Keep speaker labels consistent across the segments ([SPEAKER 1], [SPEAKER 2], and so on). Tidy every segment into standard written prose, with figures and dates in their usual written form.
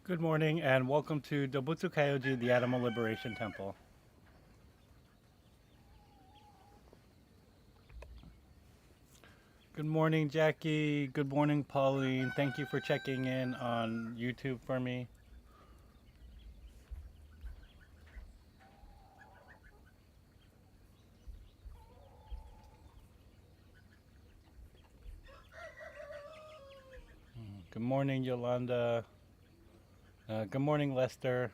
[SPEAKER 1] Good morning and welcome to Dobutsu Kyoji, the Animal Liberation Temple. Good morning, Jackie. Good morning, Pauline. Thank you for checking in on YouTube for me. Good morning, Yolanda. Good morning, Lester.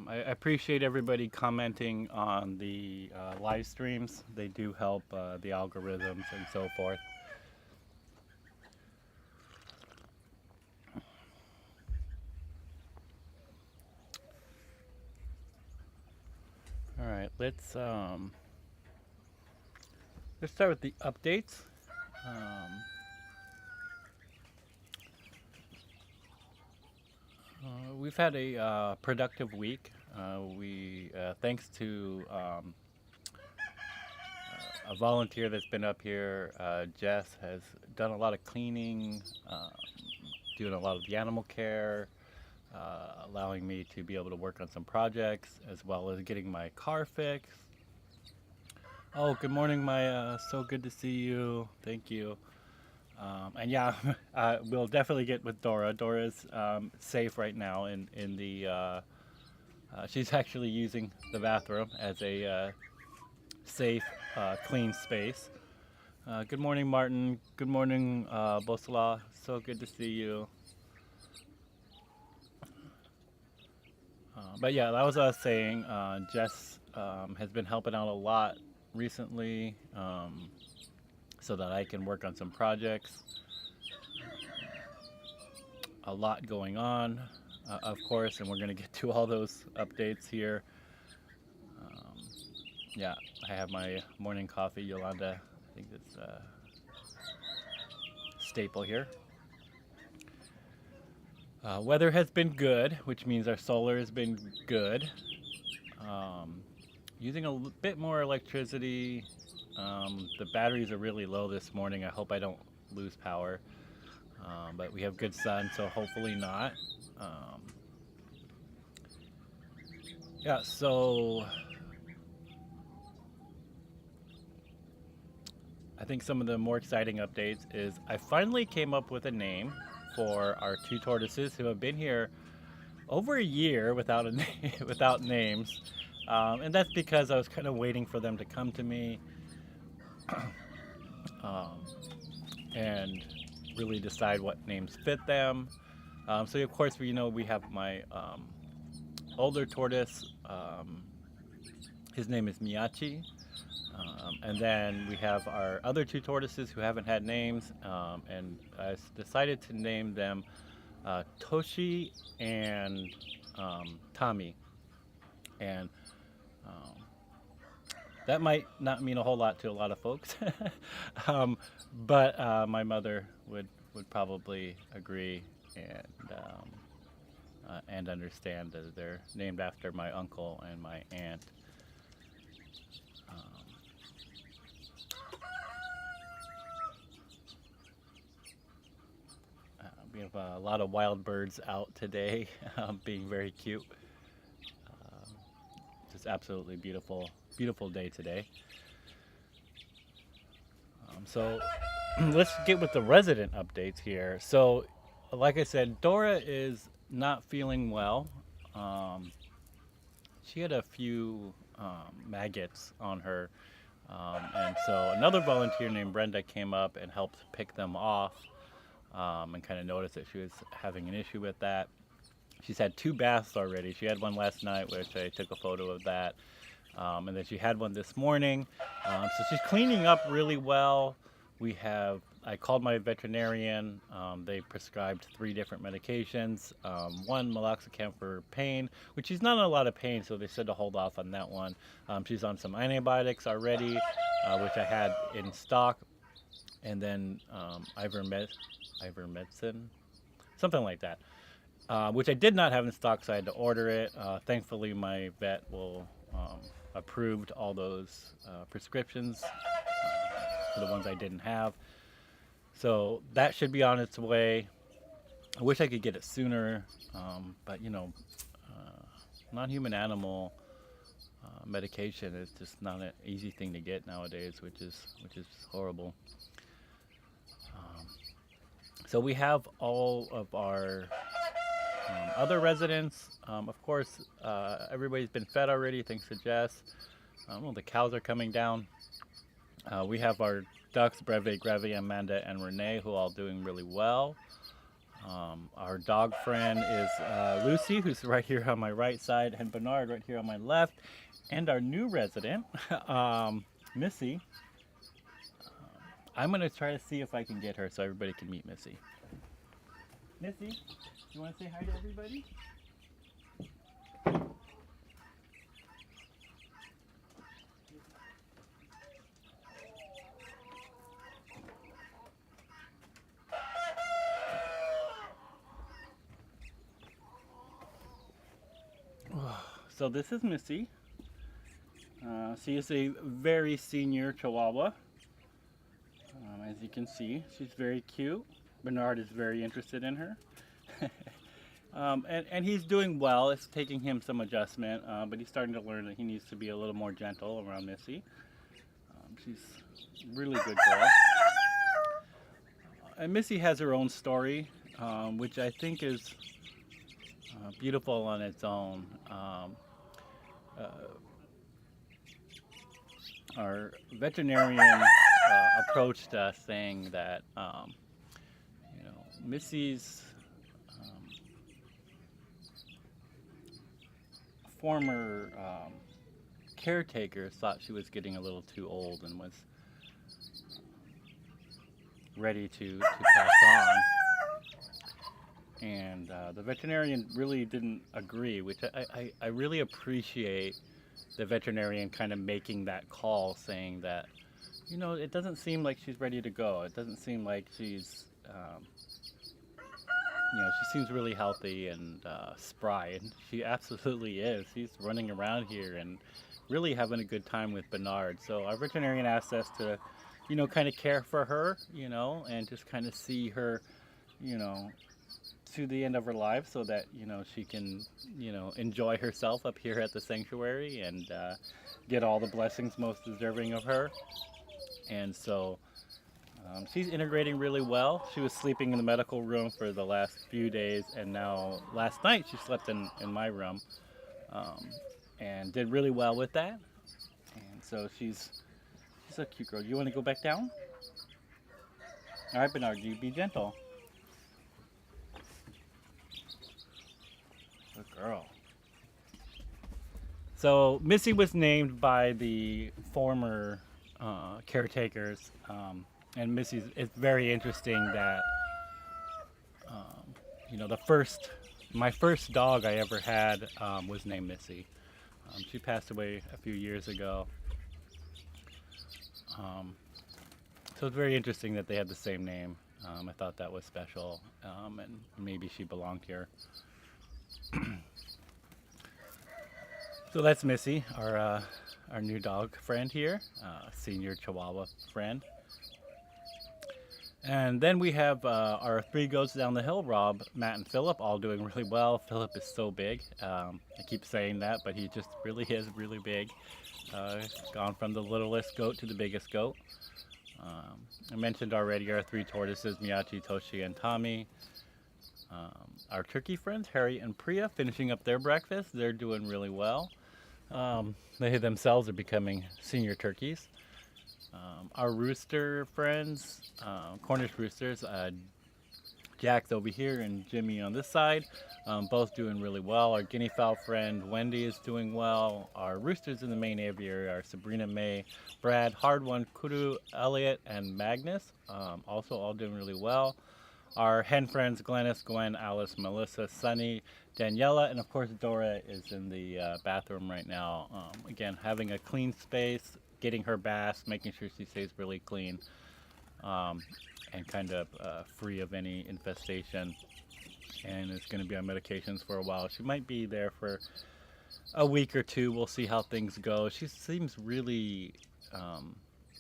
[SPEAKER 1] I appreciate everybody commenting on the live streams. They do help the algorithms and so forth. All right, let's start with the updates. We've had a productive week. Thanks to a volunteer that's been up here, Jess, has done a lot of cleaning, doing a lot of the animal care, allowing me to be able to work on some projects, as well as getting my car fixed. Oh, good morning, Maya. So good to see you. Thank you. And yeah, we'll definitely get with Dora. Dora's safe right now in the. She's actually using the bathroom as a safe, clean space. Good morning, Martin. Good morning, Bosla. So good to see you. But yeah, that was what I was saying. Jess has been helping out a lot recently, so that I can work on some projects. A lot going on, of course, and we're going to get to all those updates here. Yeah, I have my morning coffee, Yolanda. I think it's a staple here. Weather has been good, which means our solar has been good. Um, Using a bit more electricity. The batteries are really low this morning. I hope I don't lose power. But we have good sun, so hopefully not. Um, yeah, so I think some of the more exciting updates is I finally came up with a name for our two tortoises who have been here over a year without a name, without names, and that's because I was kind of waiting for them to come to me um, and really decide what names fit them. So of course we have my older tortoise. His name is Miyachi. And then we have our other two tortoises who haven't had names, and I decided to name them Toshi and Tommy. And um, that might not mean a whole lot to a lot of folks, um, but my mother would probably agree and understand that they're named after my uncle and my aunt. Um, we have a lot of wild birds out today, being very cute. Um, just absolutely beautiful, beautiful day today. So let's get with the resident updates here. So, like I said, Dora is not feeling well. Um, she had a few maggots on her. And so another volunteer named Brenda came up and helped pick them off, and kind of noticed that she was having an issue with that. She's had two baths already. She had one last night, which I took a photo of that. And then she had one this morning. So she's cleaning up really well. I called my veterinarian. They prescribed 3 different medications. One, meloxicam for pain, which she's not in a lot of pain, so they said to hold off on that one. She's on some antibiotics already, which I had in stock. And then ivermectin, something like that, which I did not have in stock, so I had to order it. Thankfully, my vet approved all those prescriptions for the ones I didn't have. So that should be on its way. I wish I could get it sooner, but non-human animal medication is just not an easy thing to get nowadays, which is horrible. Um, so we have all of our other residents. Of course, everybody's been fed already, thanks to Jess. Well, the cows are coming down. We have our ducks, Breve, Greve, Amanda, and Renee, who are all doing really well. Our dog friend is Lucy, who's right here on my right side, and Bernard right here on my left. And our new resident, Missy. I'm going to try to see if I can get her so everybody can meet Missy. Missy, you want to say hi to everybody? So this is Missy. She is a very senior Chihuahua. As you can see, she's very cute. Bernard is very interested in her. And he's doing well. It's taking him some adjustment, but he's starting to learn that he needs to be a little more gentle around Missy. She's a really good girl. And Missy has her own story, which I think is beautiful on its own. Our veterinarian approached us saying that Missy's former caretakers thought she was getting a little too old and was ready to pass on. And the veterinarian really didn't agree, which I really appreciate the veterinarian kind of making that call, saying that, it doesn't seem like she's ready to go. It doesn't seem like she's she seems really healthy and spry, and she absolutely is. She's running around here and really having a good time with Bernard. So our veterinarian asked us to, kind of care for her, and just kind of see her, you know, to the end of her life so that, she can, enjoy herself up here at the sanctuary and get all the blessings most deserving of her. And so she's integrating really well. She was sleeping in the medical room for the last few days, and now last night she slept in my room um, and did really well with that. And so she's a cute girl. You want to go back down? All right, Bernard, you be gentle. Good girl. So Missy was named by the former caretakers, and Missy's. It's very interesting that my first dog I ever had was named Missy. She passed away a few years ago. Um, so it's very interesting that they had the same name. I thought that was special, and maybe she belonged here. So that's Missy, our new dog friend here, senior Chihuahua friend. And then we have our three goats down the hill, Rob, Matt, and Philip, all doing really well. Philip is so big. I keep saying that, but he just really is really big. Gone from the littlest goat to the biggest goat. I mentioned already our three tortoises, Miyachi, Toshi, and Tommy. Our turkey friends, Harry and Priya, finishing up their breakfast. They're doing really well. They themselves are becoming senior turkeys. Our rooster friends, Cornish roosters, Jack's over here and Jimmy on this side, both doing really well. Our guinea fowl friend Wendy is doing well. Our roosters in the main aviary are Sabrina, May, Brad, Hard One, Kuru, Elliot, and Magnus, also all doing really well. Our hen friends Glennis, Gwen, Alice, Melissa, Sunny, Daniela, and of course Dora is in the bathroom right now. Again, having a clean space, getting her baths, making sure she stays really clean, and kind of free of any infestation. And is going to be on medications for a while. She might be there for a week or two. We'll see how things go. She seems really,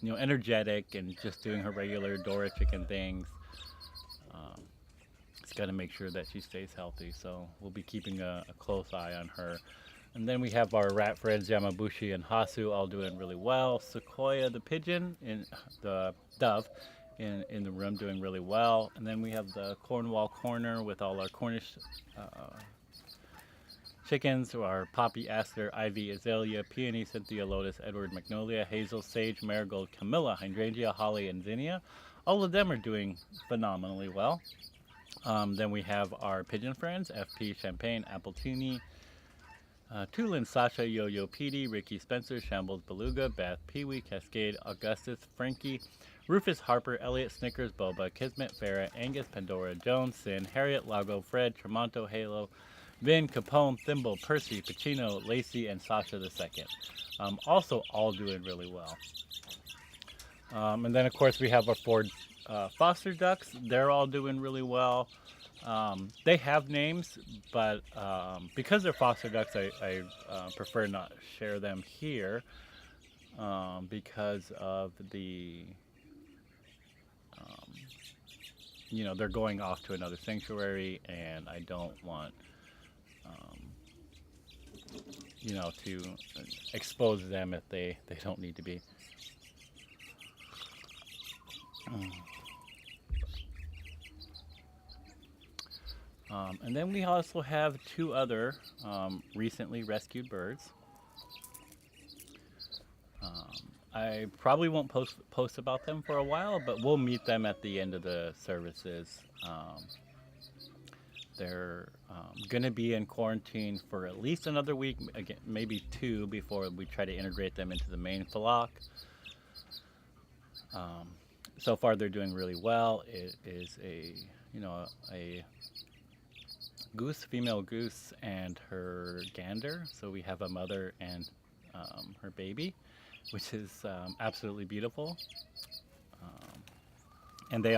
[SPEAKER 1] energetic and just doing her regular Dora chicken things. It's got to make sure that she stays healthy, so we'll be keeping a close eye on her. And then we have our rat friends Yamabushi and Hasu all doing really well. Sequoia the pigeon, the dove, in the room doing really well. And then we have the Cornwall corner with all our Cornish chickens, who are Poppy, Aster, Ivy, Azalea, Peony, Cynthia, Lotus, Edward, Magnolia, Hazel, Sage, Marigold, Camilla, Hydrangea, Holly, and Zinnia. All of them are doing phenomenally well. Then we have our pigeon friends, FP, Champagne, Appletini, Tulin, Sasha, Yo-Yo, Petey, Ricky, Spencer, Shambles, Beluga, Beth, Pee-wee, Cascade, Augustus, Frankie, Rufus, Harper, Elliot, Snickers, Boba, Kismet, Farrah, Angus, Pandora, Jones, Sin, Harriet, Lago, Fred, Tremonto, Halo, Vin, Capone, Thimble, Percy, Pacino, Lacey, and Sasha the Second. Also all doing really well. And then of course we have our four foster ducks. They're all doing really well. They have names, but because they're foster ducks, I prefer not share them here because of the, they're going off to another sanctuary, and I don't want, to expose them if they don't need to be. And then we also have two other recently rescued birds. I probably won't post about them for a while, but we'll meet them at the end of the services. They're going to be in quarantine for at least another week, again, maybe two, before we try to integrate them into the main flock. So far, they're doing really well. It is a goose, female goose, and her gander. So we have a mother and her baby, which is absolutely beautiful. And they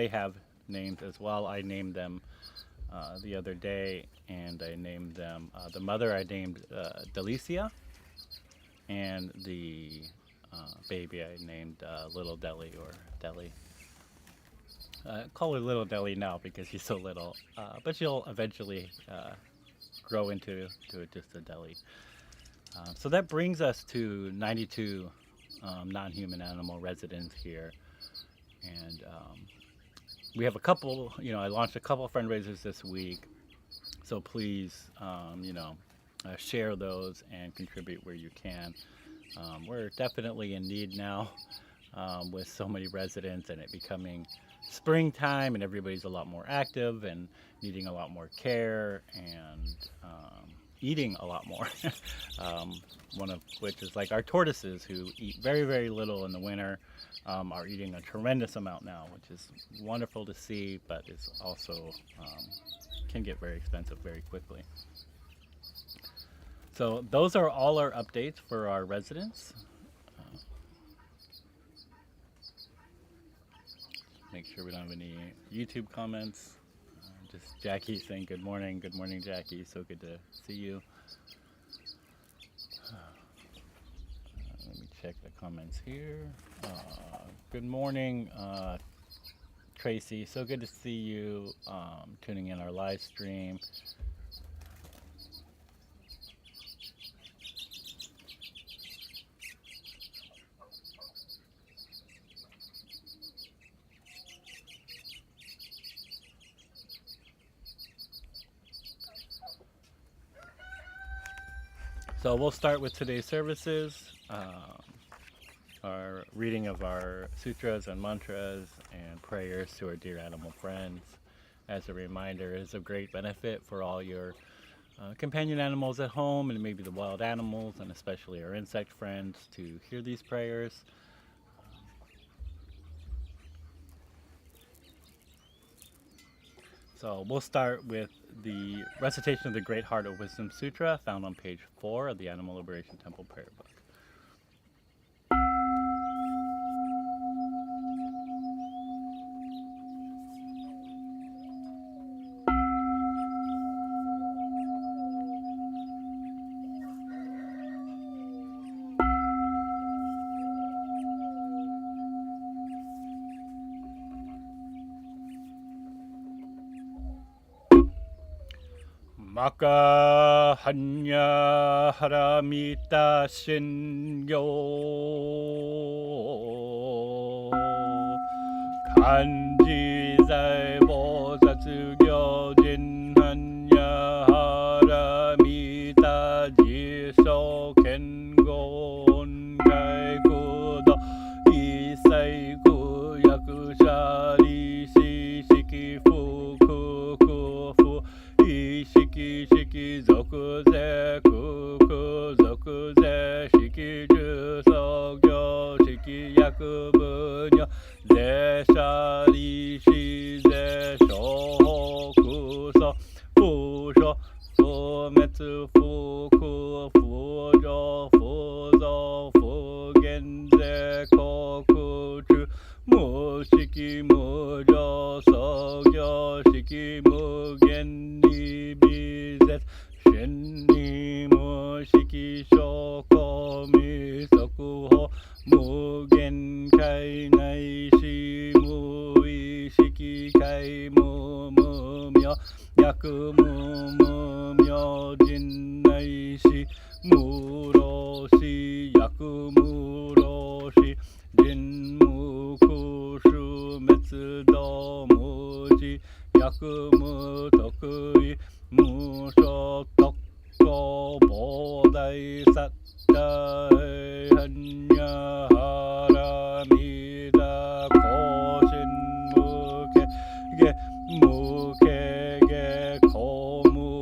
[SPEAKER 1] have names as well. I named them the other day, and I named them the mother I named Delicia, and the baby I named Little Deli or Deli. Call her Little Deli now because she's so little, but she'll eventually grow into just a deli. So that brings us to 92 non-human animal residents here, and we have a couple. I launched a couple fundraisers this week, so please, share those and contribute where you can. We're definitely in need now with so many residents and it becoming springtime and everybody's a lot more active and needing a lot more care and eating a lot more. One of which is like our tortoises who eat very, very little in the winter are eating a tremendous amount now, which is wonderful to see, but it's also can get very expensive very quickly. So those are all our updates for our residents. Make sure we don't have any YouTube comments. Just Jackie saying good morning. Good morning, Jackie. So good to see you. Let me check the comments here. Good morning, Tracy. So good to see you tuning in our live stream. So we'll start with today's services, our reading of our sutras and mantras and prayers to our dear animal friends. As a reminder, it is of great benefit for all your companion animals at home and maybe the wild animals and especially our insect friends to hear these prayers. So we'll start with the recitation of the Great Heart of Wisdom Sutra found on page 4 of the Animal Liberation Temple Prayer Book. Maka hanya haramita shinyo kanji zai bosatsu gyojin hanya haramita jiso kengon kai kudo isai kuyaku shari shishiki fuku kufu shiki shiki zoku ze kuku zoku ze shiki ju sogyo shiki yaku bunyo ze shari shi ze shoku so fusho fumetsu fuku fujo fuzo fugen ze koku chu mushiki mujo sogyo shiki mugen Shenni Moshiki Shoko Misoku Ho Mugen Kai Naishi Mui Shiki Kai Mumyo Yaku Mumyo Jin Naishi Muroshi Yaku Muroshi Jin Mukushu Metsudo Muji Yaku Mutokui Musho Toko Bodai Sattai Hanya Haramida Koshin Muke Ge Muke Ge Komu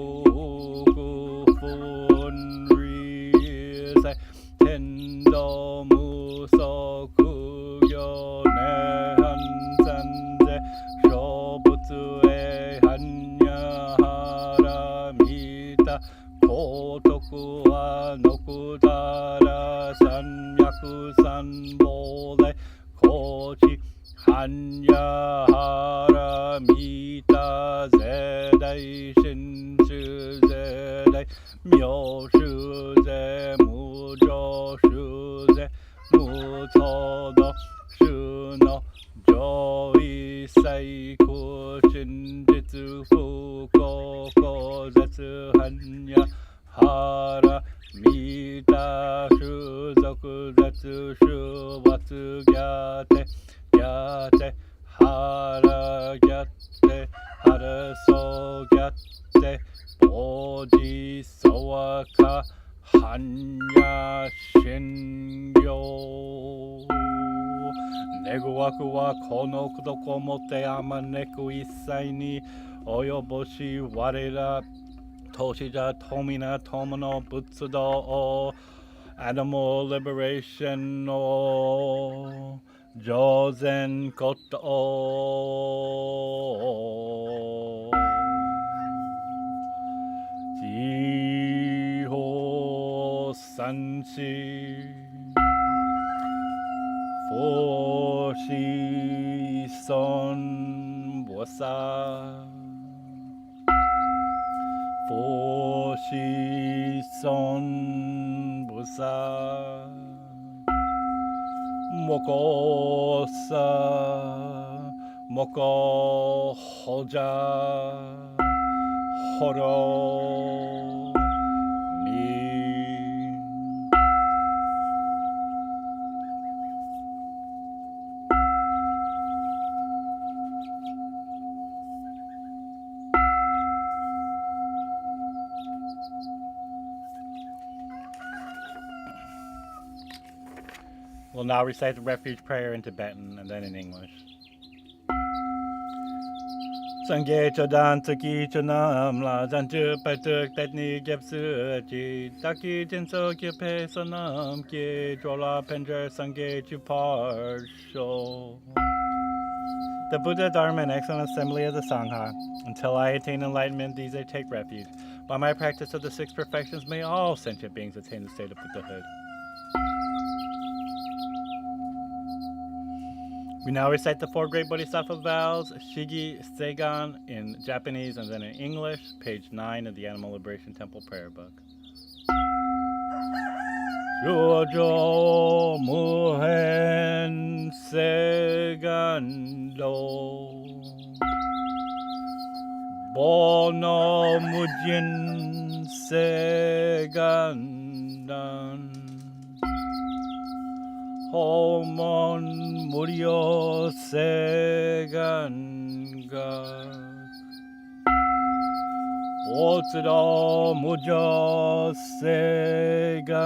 [SPEAKER 1] Kufun Risai Tendo Muso Kugyo Nehan Sanze Shobutsu E Hanya Kotoku wa nokudara sanyaku sanbole kochi hanya hara mita zedai shinshu zedai myoshu ze mujo shu ze mutodo shu no joi saiku shinjitsu fukoko zetsu hanya hara mita shuzoku zetsu shu watsu gyate gyate hara gyate hara so gyate boji sowaka hanya shingyo neguwaku wa kono kudoko motte ama neku issai ni oyoboshi warera Toshija Tomina Tomono Butsudo o Animal Liberation o Jozen Koto o Jiho Sanshi Foshi Son Bosa Foshi son busa Mokosa Moko hoja Horo Mi We'll now recite the refuge prayer in Tibetan and then in English. Sangye chodan tsuki chonam la zanju patuk tetni gyepsu chi taki jinso kyepe sonam kye drola penjer sangye chuparsho. The Buddha, Dharma, and excellent assembly of the Sangha. Until I attain enlightenment, these I take refuge. By my practice of the six perfections, may all sentient beings attain the state of Buddhahood. We now recite the four great Bodhisattva vows, Shigi Seigan, in Japanese and then in English, page 9 of the Animal Liberation Temple Prayer Book. Shujo Muhen Segando Bono Mujin Segandan Homon Murio Seganga Otsudo Mujo Seganjo.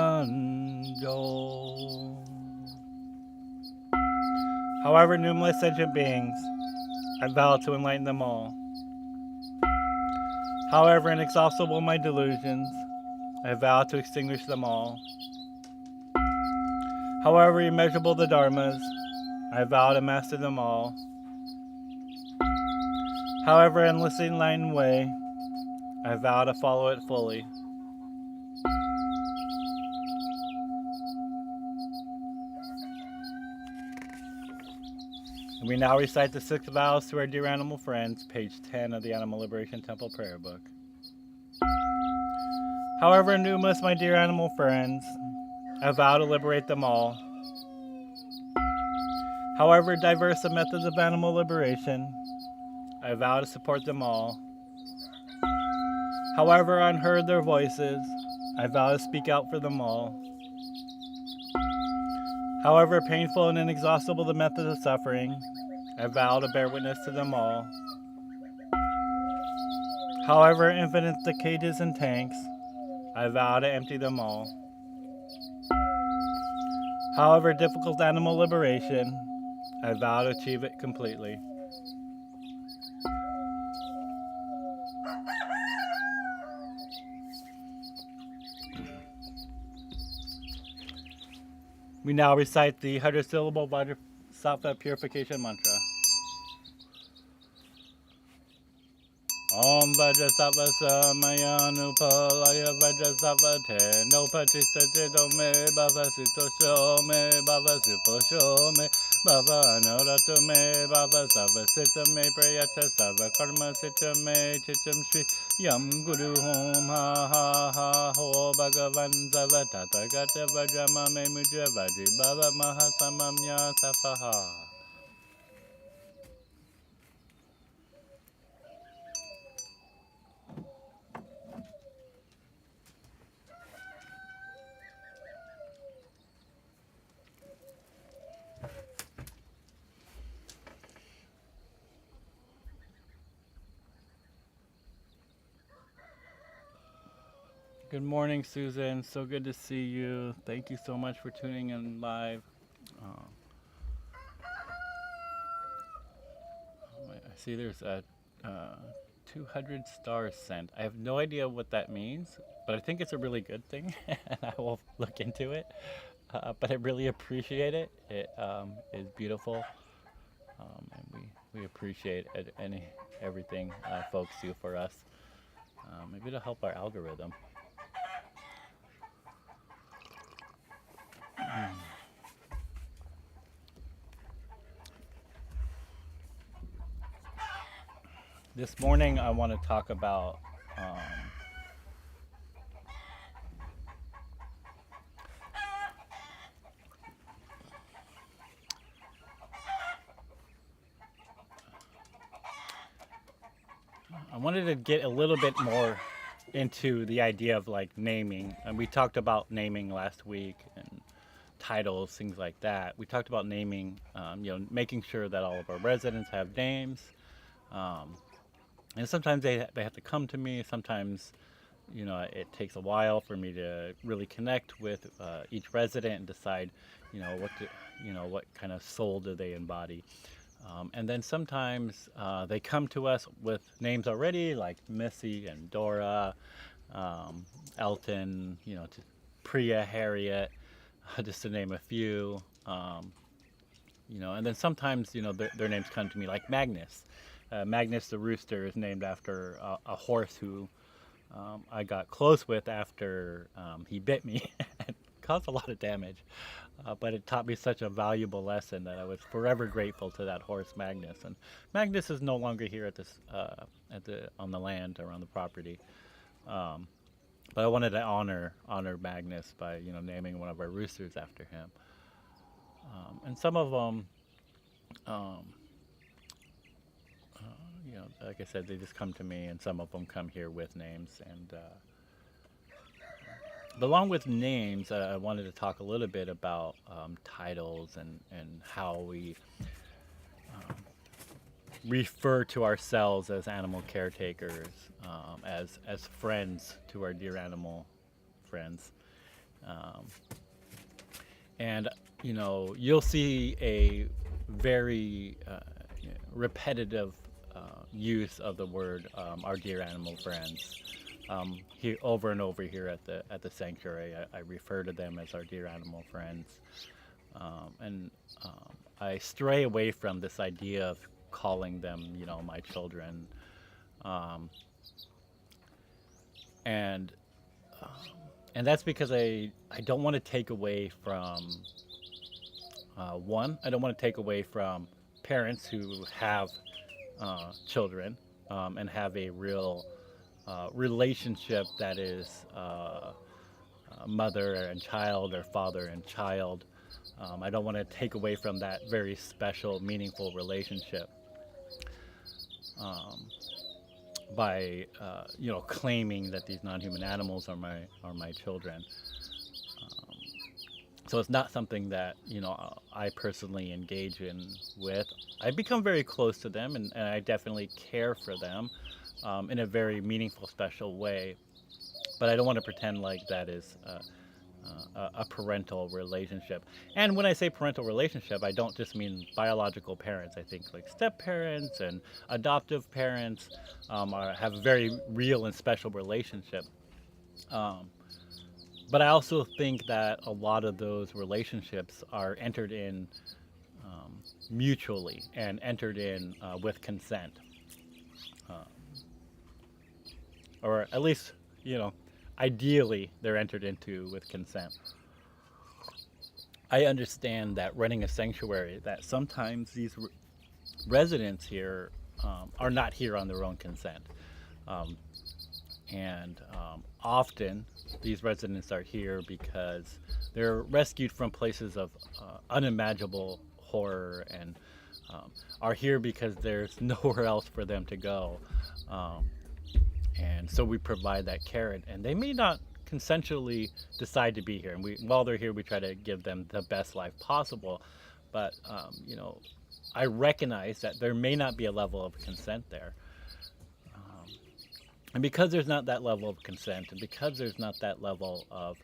[SPEAKER 1] However numerous sentient beings, I vow to enlighten them all. However inexhaustible my delusions, I vow to extinguish them all. However immeasurable the dharmas, I vow to master them all. However endlessly enlightened way, I vow to follow it fully. And we now recite the 6 vows to our dear animal friends, page 10 of the Animal Liberation Temple Prayer Book. However numerous my dear animal friends, I vow to liberate them all. However diverse the methods of animal liberation, I vow to support them all. However unheard their voices, I vow to speak out for them all. However painful and inexhaustible the methods of suffering, I vow to bear witness to them all. However infinite the cages and tanks, I vow to empty them all. However difficult animal liberation, I vow to achieve it completely. We now recite the 100-syllable Vajrasattva purification mantra. Om Vajrasattva Samayanu-palaya Vajrasattva Te No Pachista Te Do Me Bhava Sito Sho Me Bhava Supo Sho Me Bhava Anurata me Bhava Sava Sita me Prayata Sava Karma Sita me Chitam Shri Yam Guru Hom Ha Ha Ha Ho Bhagavan Sava Tathagata Vajrama me Muja Vajri Bhava Mahasamamya Safaha. Good morning, Susan. So good to see you. Thank you so much for tuning in live. Uh, I see there's a 200 stars sent. I have no idea what that means, but I think it's a really good thing, and I will look into it. But I really appreciate it. It is beautiful, and we appreciate everything folks do for us. Maybe to help our algorithm. This morning, I want to talk about. I wanted to get a little bit more into the idea of like naming, and we talked about naming last week and titles, things like that. We talked about naming, making sure that all of our residents have names, um, and sometimes they have to come to me. Sometimes, it takes a while for me to really connect with each resident and decide, what kind of soul do they embody. And then sometimes they come to us with names already, like Missy and Dora, Elton, Priya, Harriet, just to name a few. And then sometimes, their names come to me like Magnus. Magnus the rooster is named after a horse who I got close with after he bit me and caused a lot of damage. But it taught me such a valuable lesson that I was forever grateful to that horse Magnus. And Magnus is no longer here on the land or on the property. Um, but I wanted to honor Magnus by naming one of our roosters after him. And some of them, um, like I said, they just come to me, and some of them come here with names. And but along with names, I wanted to talk a little bit about titles and how we refer to ourselves as animal caretakers, as friends to our dear animal friends. Um, and you'll see a very repetitive use of the word our dear animal friends. Here over and over here at the sanctuary, I refer to them as our dear animal friends, and I stray away from this idea of calling them, my children, um, and um, and that's because I don't want to take away from one. I don't want to take away from parents who have children, and have a real relationship that is mother and child or father and child. I don't want to take away from that very special, meaningful relationship um, by claiming that these non-human animals are my children. Um, so it's not something that I personally engage in with. I become very close to them, and I definitely care for them in a very meaningful, special way. But I don't want to pretend like that is a parental relationship. And when I say parental relationship, I don't just mean biological parents. I think like step parents and adoptive parents have a very real and special relationship. Um, but I also think that a lot of those relationships are entered in mutually and entered in with consent, uh, or at least you know ideally they're entered into with consent. I understand that running a sanctuary, that sometimes these residents here are not here on their own consent. Um, and often these residents are here because they're rescued from places of unimaginable horror and um, are here because there's nowhere else for them to go. Um, and so we provide that care, and they may not consensually decide to be here. And while they're here, we try to give them the best life possible. But I recognize that there may not be a level of consent there. Um, and because there's not that level of consent, and because there's not that level of,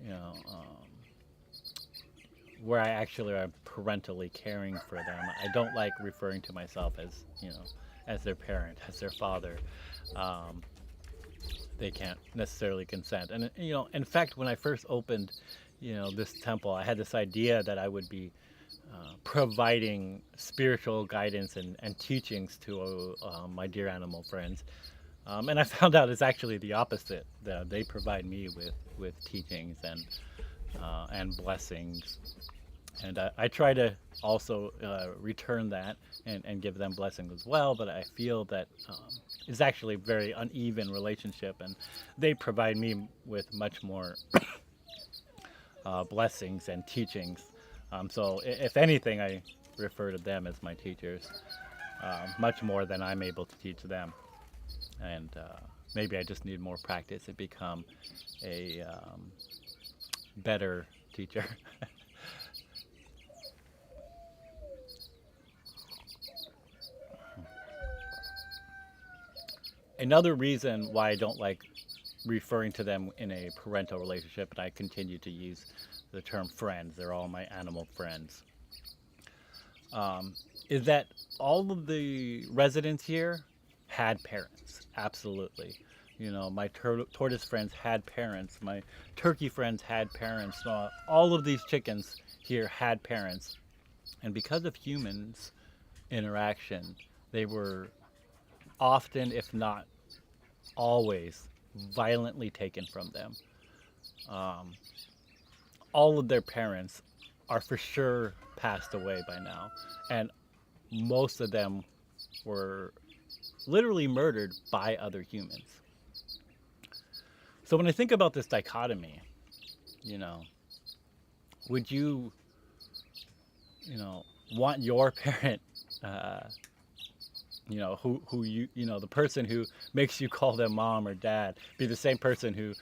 [SPEAKER 1] you know, where I actually am parentally caring for them, I don't like referring to myself as, as their parent, as their father. Um, they can't necessarily consent. And, in fact, when I first opened, this temple, I had this idea that I would be providing spiritual guidance and teachings to my dear animal friends. And I found out it's actually the opposite. They provide me with teachings and blessings. And I try to also return that and give them blessings as well. But I feel that it's actually a very uneven relationship. And they provide me with much more blessings and teachings. So if anything, I refer to them as my teachers much more than I'm able to teach them. And maybe I just need more practice to become a better teacher. Another reason why I don't like referring to them in a parental relationship, and I continue to use the term friends, they're all my animal friends, is that all of the residents here had parents. Absolutely. My tortoise friends had parents. My turkey friends had parents. All of these chickens here had parents. And because of humans' interaction, they were often, if not always, violently taken from them. Um, all of their parents are for sure passed away by now. And most of them were literally murdered by other humans. So when I think about this dichotomy, you know, would you, want your parent, the person who makes you call them mom or dad, be the same person who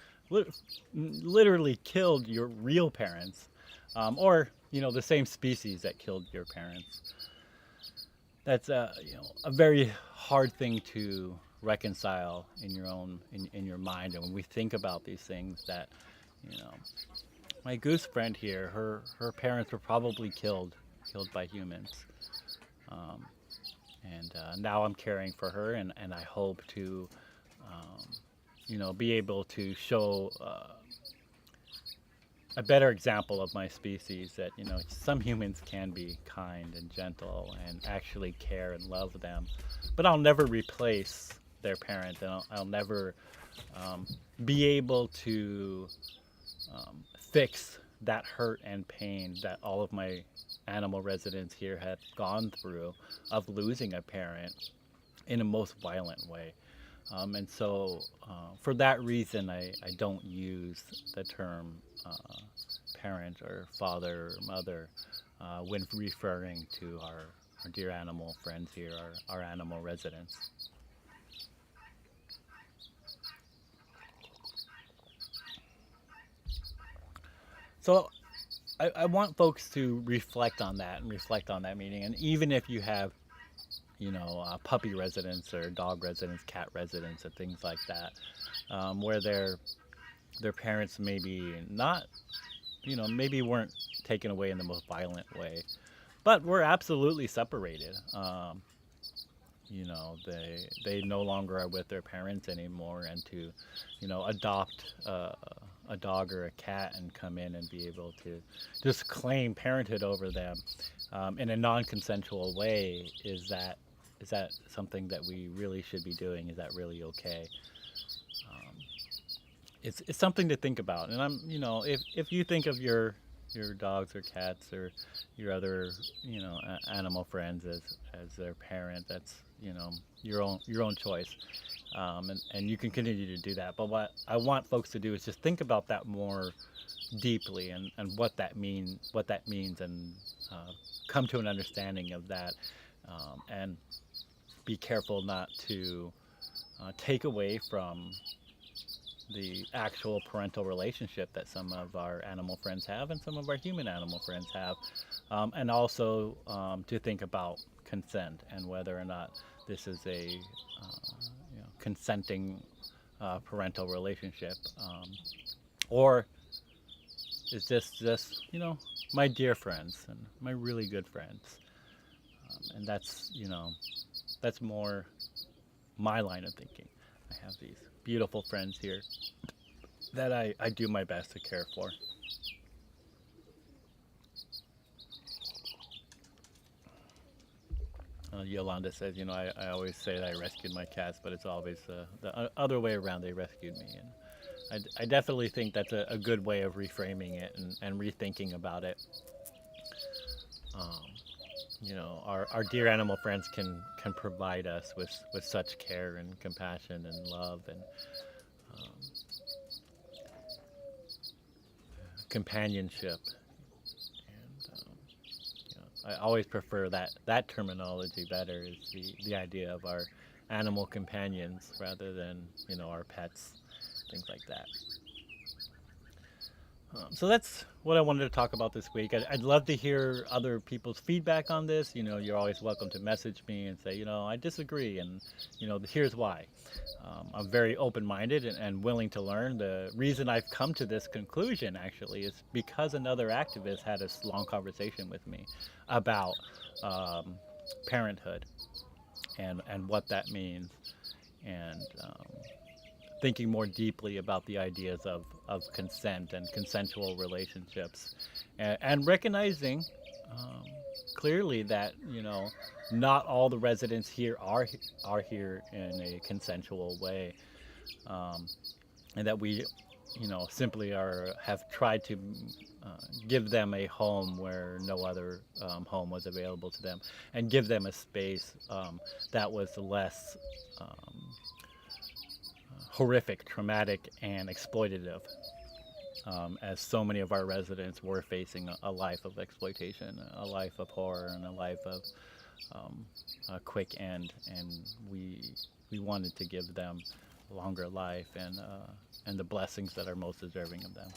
[SPEAKER 1] literally killed your real parents, or the same species that killed your parents? That's a very hard thing to reconcile in your own in your mind. And when we think about these things, that you know my goose friend here, her parents were probably killed by humans, um, and now I'm caring for her, and I hope to be able to show a better example of my species, that some humans can be kind and gentle and actually care and love them, but I'll never replace their parent, and I'll never be able to fix that hurt and pain that all of my animal residents here had gone through of losing a parent in a most violent way. And so, for that reason, I don't use the term parent or father or mother when referring to our dear animal friends here, our animal residents. So I want folks to reflect on that and reflect on that meaning. And even if you have, puppy residents or dog residents, cat residents, and things like that, where their parents maybe not, maybe weren't taken away in the most violent way, but were absolutely separated. They no longer are with their parents anymore, and to, adopt a dog or a cat and come in and be able to just claim parenthood over them in a non-consensual way, is that something that we really should be doing? Is that really okay? It's something to think about. And if you think of your your dogs or cats or your other, animal friends as their parent. That's, your own choice, and you can continue to do that. But what I want folks to do is just think about that more deeply, and what that means, and uh, come to an understanding of that, and be careful not to take away from the actual parental relationship that some of our animal friends have and some of our human animal friends have, and also to think about consent and whether or not this is a consenting parental relationship, or is just my dear friends and my really good friends, and that's more my line of thinking. I have these beautiful friends here that I do my best to care for. Yolanda says, I always say that I rescued my cats, but it's always the other way around. They rescued me. And I definitely think that's a good way of reframing it, and rethinking about it. Um, our dear animal friends can provide us with such care and compassion and love, and um, companionship. And I always prefer that terminology better, is the idea of our animal companions rather than our pets, things like that. So that's what I wanted to talk about this week. I'd love to hear other people's feedback on this. You're always welcome to message me and say, I disagree, and here's why. I'm very open-minded and willing to learn. The reason I've come to this conclusion actually is because another activist had a long conversation with me about um, parenthood, and what that means, and thinking more deeply about the ideas of consent and consensual relationships, and recognizing um, clearly that not all the residents here are here in a consensual way, um, and that we simply have tried to uh, give them a home where no other home was available to them, and give them a space that was less horrific, traumatic, and exploitative, as so many of our residents were facing a life of exploitation, a life of horror, and a life of um, a quick end. And we wanted to give them a longer life, and the blessings that are most deserving of them.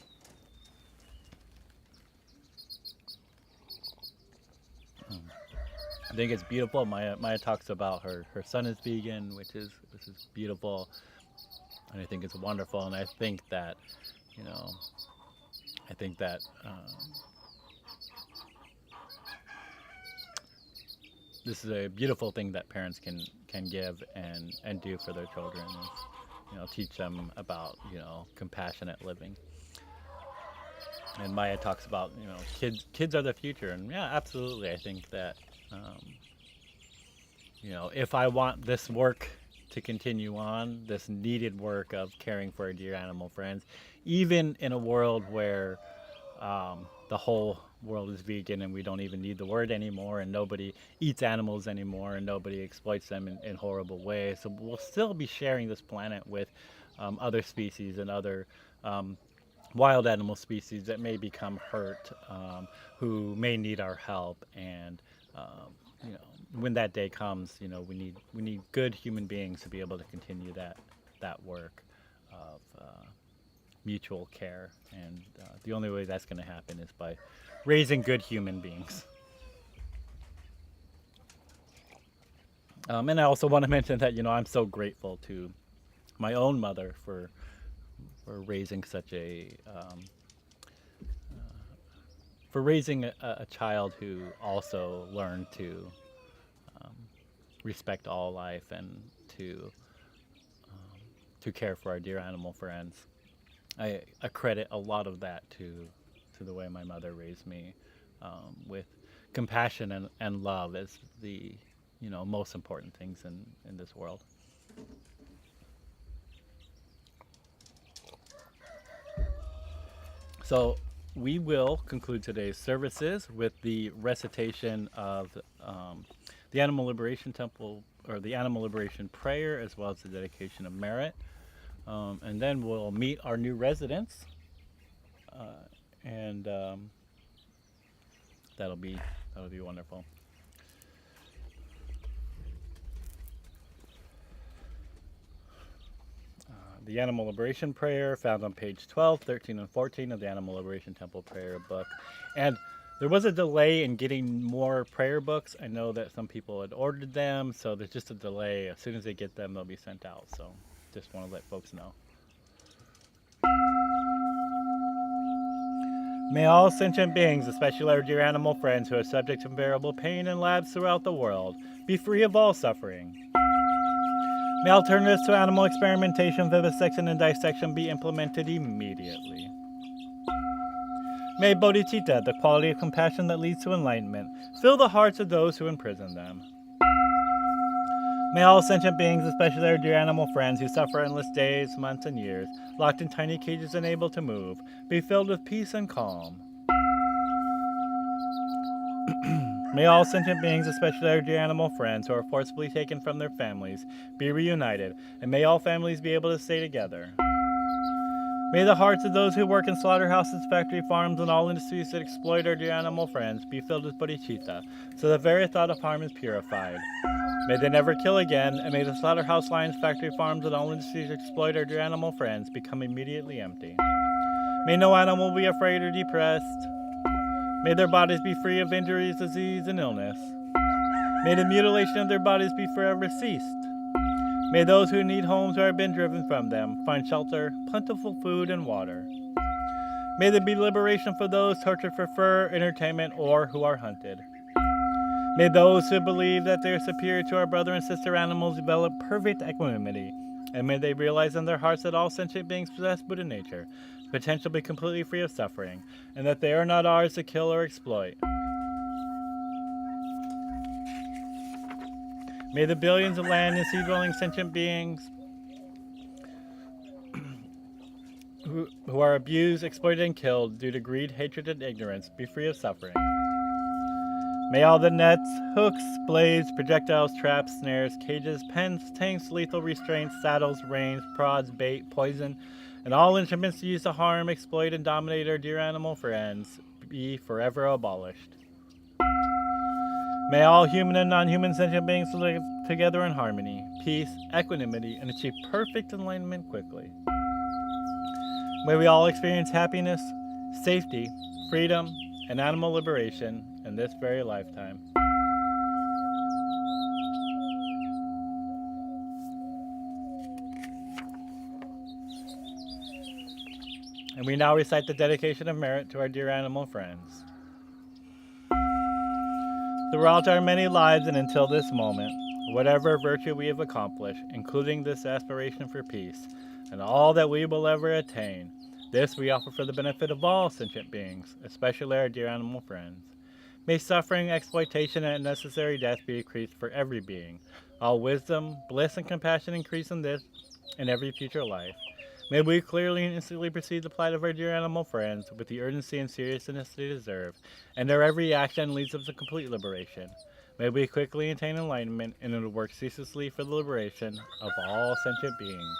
[SPEAKER 1] I think it's beautiful. Maya talks about her son is vegan, which is beautiful, and I think it's wonderful. And you know I think that this is a beautiful thing that parents can give and do for their children. Is, teach them about compassionate living. And Maya talks about kids are the future, and yeah, absolutely. I think that um, if I want this work to continue on, this needed work of caring for our dear animal friends, even in a world where the whole world is vegan and we don't even need the word anymore, and nobody eats animals anymore, and nobody exploits them in horrible ways. So we'll still be sharing this planet with other species and other um, wild animal species that may become hurt, who may need our help. And um, when that day comes, we need good human beings to be able to continue that work of mutual care. And the only way that's going to happen is by raising good human beings. And I also want to mention that I'm so grateful to my own mother for raising such a for raising a child who also learned to um, respect all life, and to care for our dear animal friends. I credit a lot of that to the way my mother raised me, with compassion and love as the most important things in this world. So we will conclude today's services with the recitation of the Animal Liberation Temple, or the Animal Liberation Prayer, as well as the dedication of merit. And then we'll meet our new residents, and that'll be wonderful. The Animal Liberation Prayer, found on page 12, 13, and 14 of the Animal Liberation Temple Prayer book. And there was a delay in getting more prayer books. I know that some people had ordered them, so there's just a delay. As soon as they get them, they'll be sent out. So just want to let folks know. May all sentient beings, especially our dear animal friends who are subject to unbearable pain in labs throughout the world, be free of all suffering. May alternatives to animal experimentation, vivisection, and dissection be implemented immediately. May bodhicitta, the quality of compassion that leads to enlightenment, fill the hearts of those who imprison them. May all sentient beings, especially our dear animal friends who suffer endless days, months, and years, locked in tiny cages unable to move, be filled with peace and calm. May all sentient beings, especially our dear animal friends who are forcibly taken from their families, be reunited, and may all families be able to stay together. May the hearts of those who work in slaughterhouses, factory farms, and all industries that exploit our dear animal friends be filled with bodhicitta, so the very thought of harm is purified. May they never kill again, and may the slaughterhouse lines, factory farms, and all industries that exploit our dear animal friends become immediately empty. May no animal be afraid or depressed. May their bodies be free of injuries, disease, and illness. May the mutilation of their bodies be forever ceased. May those who need homes or have been driven from them find shelter, plentiful food, and water. May there be liberation for those tortured for fur, entertainment, or who are hunted. May those who believe that they are superior to our brother and sister animals develop perfect equanimity, and may they realize in their hearts that all sentient beings possess Buddha nature, potential to be completely free of suffering, and that they are not ours to kill or exploit. May the billions of land and sea-dwelling sentient beings who are abused, exploited, and killed due to greed, hatred, and ignorance be free of suffering. May all the nets, hooks, blades, projectiles, traps, snares, cages, pens, tanks, lethal restraints, saddles, reins, prods, bait, poison, and all instruments used to harm, exploit, and dominate our dear animal friends be forever abolished. May all human and non-human sentient beings live together in harmony, peace, equanimity, and achieve perfect enlightenment quickly. May we all experience happiness, safety, freedom, and animal liberation in this very lifetime. And we now recite the dedication of merit to our dear animal friends. Throughout our many lives and until this moment, whatever virtue we have accomplished, including this aspiration for peace, and all that we will ever attain, this we offer for the benefit of all sentient beings, especially our dear animal friends. May suffering, exploitation, and unnecessary death be decreased for every being. All wisdom, bliss, and compassion increase in this and every future life. May we clearly and instantly perceive the plight of our dear animal friends with the urgency and seriousness they deserve, and their every action leads them to complete liberation. May we quickly attain enlightenment and work ceaselessly for the liberation of all sentient beings.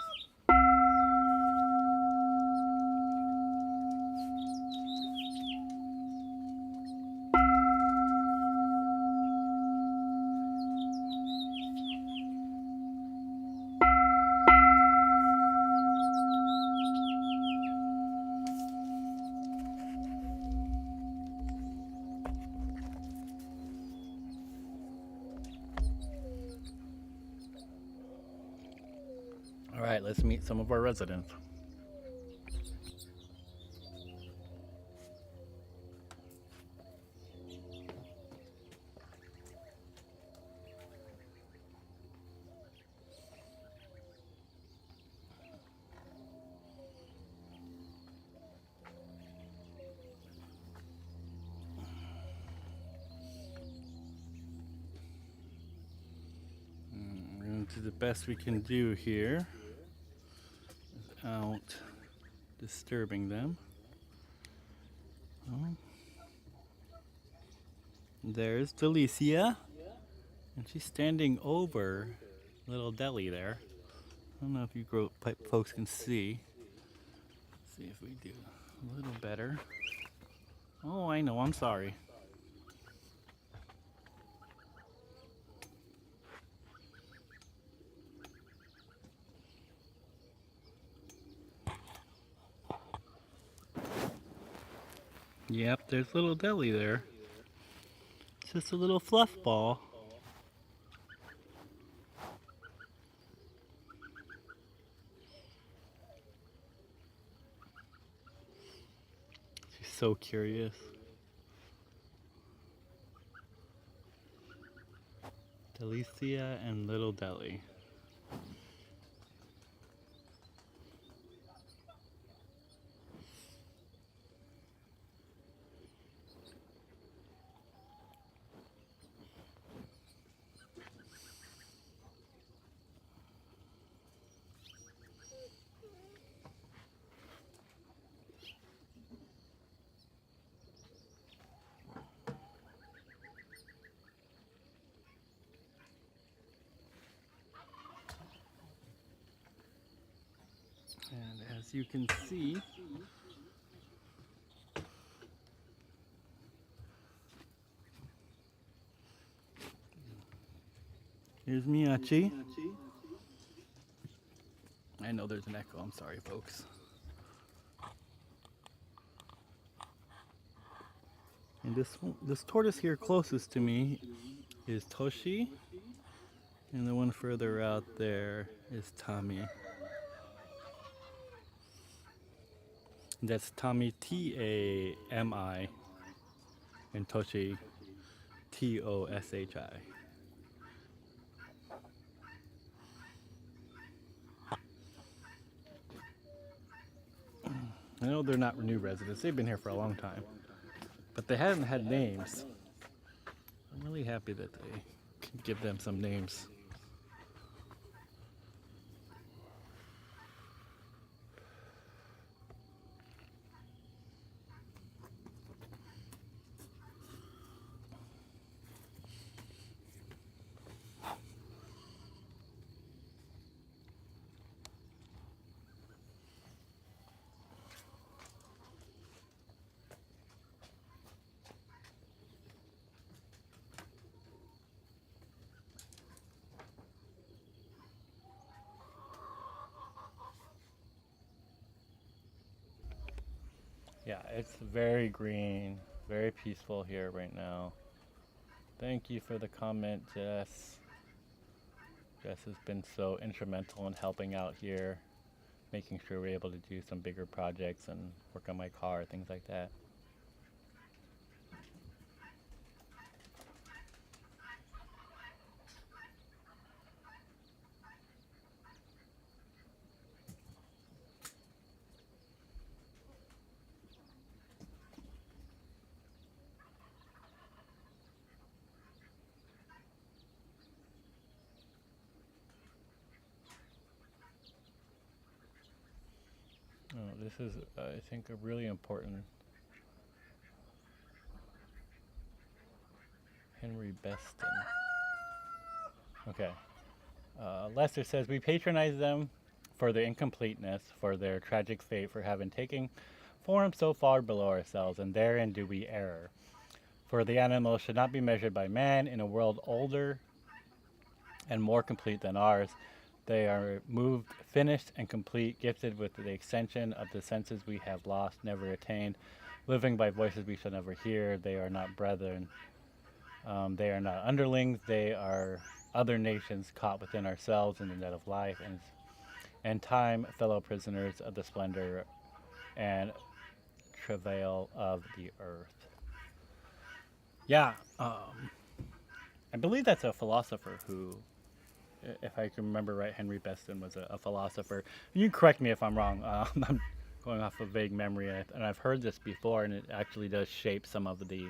[SPEAKER 1] All right, let's meet some of our residents. We're going to do the best we can do here without disturbing them. Oh, there's Delicia, and she's standing over little Deli there. I don't know if you folks can see. Let's see if we do a little better. Oh, I know, I'm sorry. Yep, there's little Deli there. It's just a little fluff ball. She's so curious. Delicia and little Deli. And as you can see, here's Miyachi. I know there's an echo, I'm sorry folks. And this tortoise here closest to me is Toshi, and the one further out there is Tommy. That's Tommy, T-A-M-I, and Toshi, T-O-S-H-I. I know they're not new residents, they've been here for a long time, but they haven't had names. I'm really happy that they can give them some names. Yeah, it's very green, very peaceful here right now. Thank you for the comment, Jess. Jess has been so instrumental in helping out here, making sure we're able to do some bigger projects and work on my car, things like that. Oh, this is, I think, a really important Henry Beston. Okay. Lester says, we patronize them for their incompleteness, for their tragic fate, for having taken form so far below ourselves, and therein do we err. For the animals should not be measured by man in a world older and more complete than ours. They are moved, finished, and complete, gifted with the extension of the senses we have lost, never attained, living by voices we shall never hear. They are not brethren. They are not underlings. They are other nations caught within ourselves in the net of life and time, fellow prisoners of the splendor and travail of the earth. Yeah, I believe that's a philosopher who, if I can remember right, Henry Beston was a philosopher. You can correct me if I'm wrong. I'm going off of vague memory, and I've heard this before, and it actually does shape some of the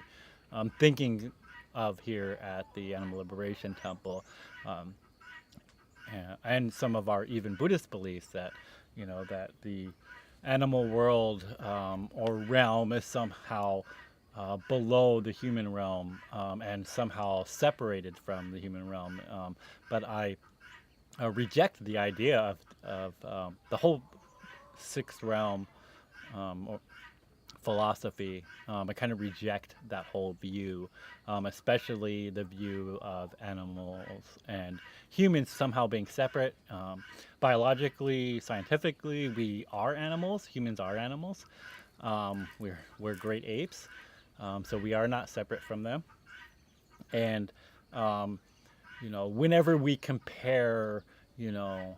[SPEAKER 1] thinking of here at the Animal Liberation Temple, and some of our even Buddhist beliefs that, that the animal world or realm is somehow below the human realm and somehow separated from the human realm. But I reject the idea of the whole sixth realm or philosophy. I kind of reject that whole view, especially the view of animals and humans somehow being separate. Biologically, scientifically, we are animals. Humans are animals. We're great apes, so we are not separate from them. And um, whenever we compare, you know,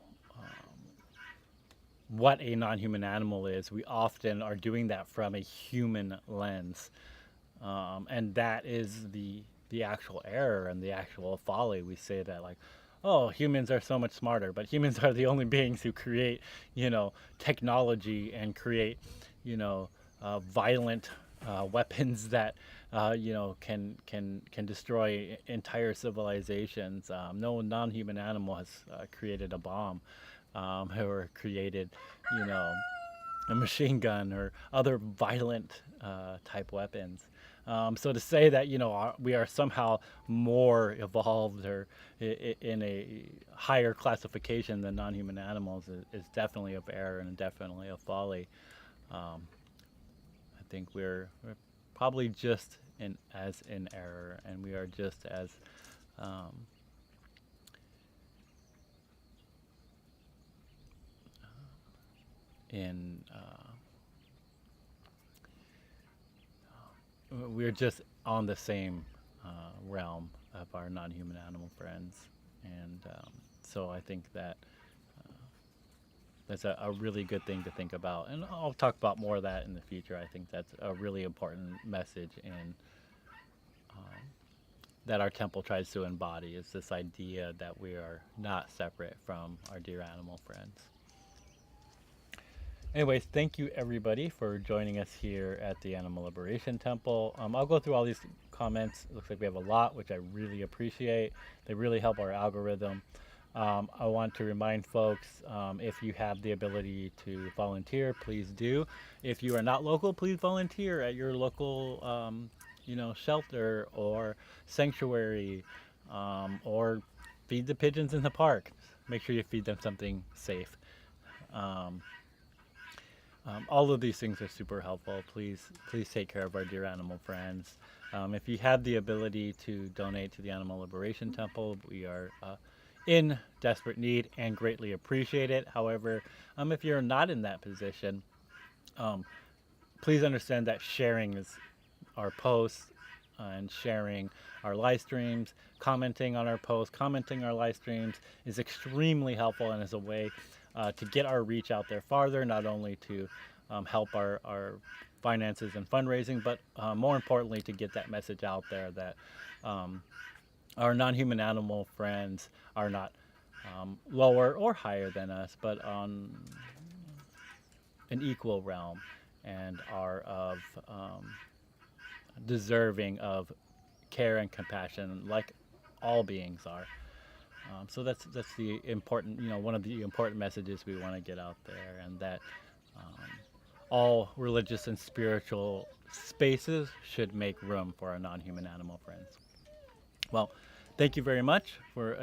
[SPEAKER 1] what a non-human animal is, we often are doing that from a human lens, and that is the actual error and the actual folly. We say that like, oh, humans are so much smarter, but humans are the only beings who create, technology and create, violent weapons that can destroy entire civilizations. No non-human animal has created a bomb or created, you know, a machine gun or other violent type weapons. So to say that we are somehow more evolved or in a higher classification than non-human animals is definitely of error and definitely a folly. Um, I think we're probably just in error, and we are just as um, in we're just on the same realm of our non-human animal friends, and so I think that that's a really good thing to think about, and I'll talk about more of that in the future. I think that's a really important message in that our temple tries to embody is this idea that we are not separate from our dear animal friends. Anyways, thank you everybody for joining us here at the Animal Liberation Temple. I'll go through all these comments. It looks like we have a lot, which I really appreciate. They really help our algorithm. I want to remind folks, if you have the ability to volunteer, please do. If you are not local, please volunteer at your local, shelter or sanctuary, or feed the pigeons in the park. Make sure you feed them something safe. Um, all of these things are super helpful. Please take care of our dear animal friends. If you have the ability to donate to the Animal Liberation Temple, we are in desperate need and greatly appreciate it. However, if you're not in that position, um, please understand that sharing is our posts and sharing our live streams, commenting on our posts, commenting our live streams is extremely helpful and is a way to get our reach out there farther, not only to help our finances and fundraising, but more importantly, to get that message out there that our non-human animal friends are not lower or higher than us, but on an equal realm and are of deserving of care and compassion like all beings are. So that's the important, one of the important messages we want to get out there, and that um, all religious and spiritual spaces should make room for our non-human animal friends. Well, thank you very much for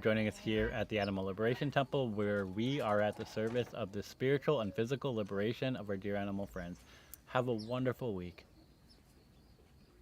[SPEAKER 1] joining us here at the Animal Liberation Temple, where we are at the service of the spiritual and physical liberation of our dear animal friends. Have a wonderful week.